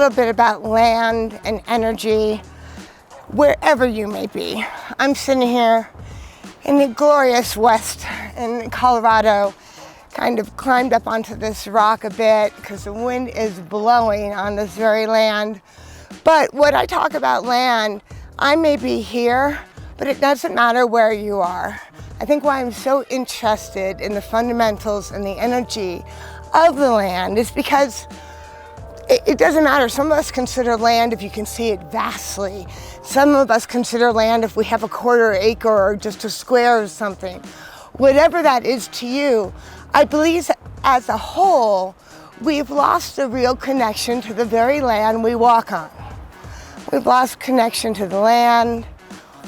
little bit about land and energy wherever you may be. I'm sitting here in the glorious West in Colorado, kind of climbed up onto this rock a bit because the wind is blowing on this very land. But when I talk about land, I may be here, but it doesn't matter where you are. I think why I'm so interested in the fundamentals and the energy of the land is because it doesn't matter. Some of us consider land if you can see it vastly. Some of us consider land if we have a quarter acre or just a square or something. Whatever that is to you, I believe as a whole, we've lost the real connection to the very land we walk on. We've lost connection to the land,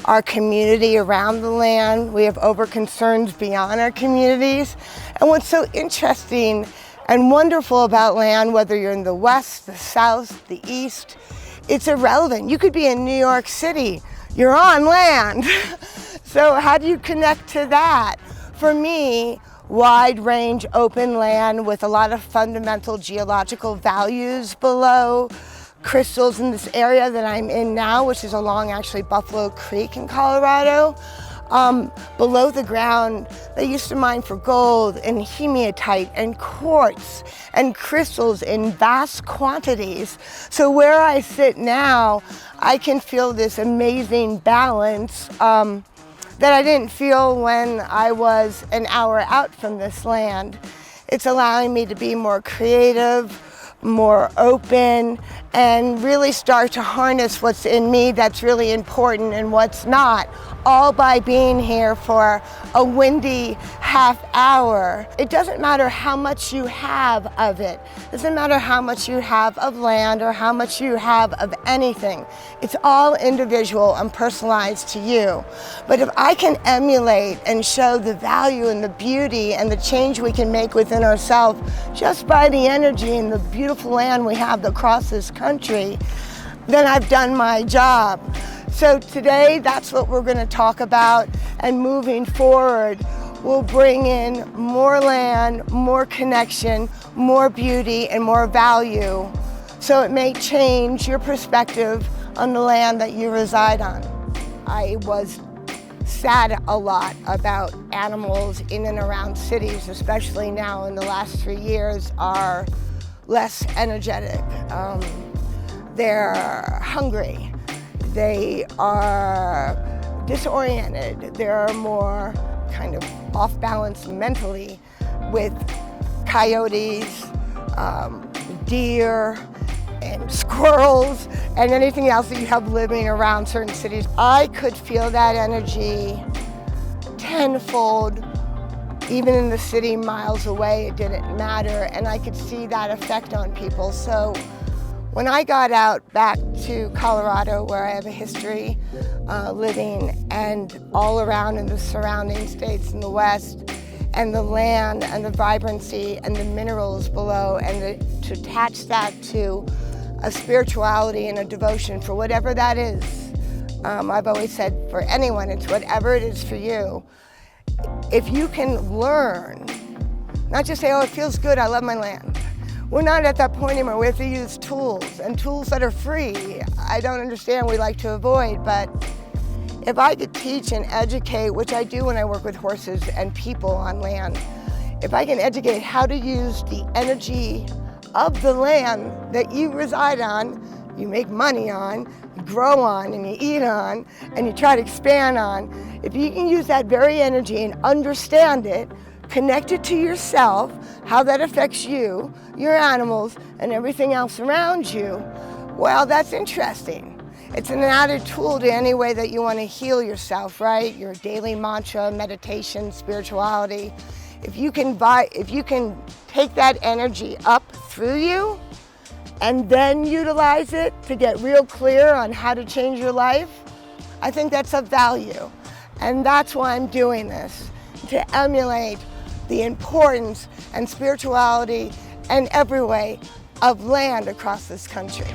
our community around the land. We have over concerns beyond our communities. And what's so interesting and wonderful about land, whether you're in the West, the South, the East, it's irrelevant. You could be in New York City, you're on land. So how do you connect to that? For me, wide range open land with a lot of fundamental geological values below, crystals in this area that I'm in now, which is along actually Buffalo Creek in Colorado. Below the ground, they used to mine for gold and hematite and quartz and crystals in vast quantities. So where I sit now, I can feel this amazing balance that I didn't feel when I was an hour out from this land. It's allowing me to be more creative, more open, and really start to harness what's in me that's really important and what's not, all by being here for a windy half hour. It doesn't matter how much you have of it. It doesn't matter how much you have of land or how much you have of anything. It's all individual and personalized to you. But if I can emulate and show the value and the beauty and the change we can make within ourselves just by the energy and the beautiful land we have across this country, then I've done my job. So today, that's what we're going to talk about, and moving forward, we'll bring in more land, more connection, more beauty, and more value, so it may change your perspective on the land that you reside on. I was sad a lot about animals in and around cities, especially now in the last 3 years, are less energetic. They're hungry. They are disoriented. They're more kind of off balance mentally with coyotes, deer, and squirrels, and anything else that you have living around certain cities. I could feel that energy tenfold, even in the city miles away. It didn't matter, and I could see that effect on people. So when I got out back to Colorado, where I have a history living, and all around in the surrounding states in the West, and the land and the vibrancy and the minerals below, and to attach that to a spirituality and a devotion for whatever that is. I've always said for anyone, it's whatever it is for you. If you can learn, not just say, oh, it feels good, I love my land. We're not at that point anymore. We have to use tools, and tools that are free. I don't understand, we like to avoid, but if I could teach and educate, which I do when I work with horses and people on land, if I can educate how to use the energy of the land that you reside on, you make money on, you grow on, and you eat on, and you try to expand on, if you can use that very energy and understand it, connect it to yourself, how that affects you, your animals, and everything else around you, well, that's interesting. It's an added tool to any way that you want to heal yourself, right? Your daily mantra, meditation, spirituality. If you can take that energy up through you and then utilize it to get real clear on how to change your life, I think that's of value. And that's why I'm doing this, to emulate the importance and spirituality and every way of land across this country.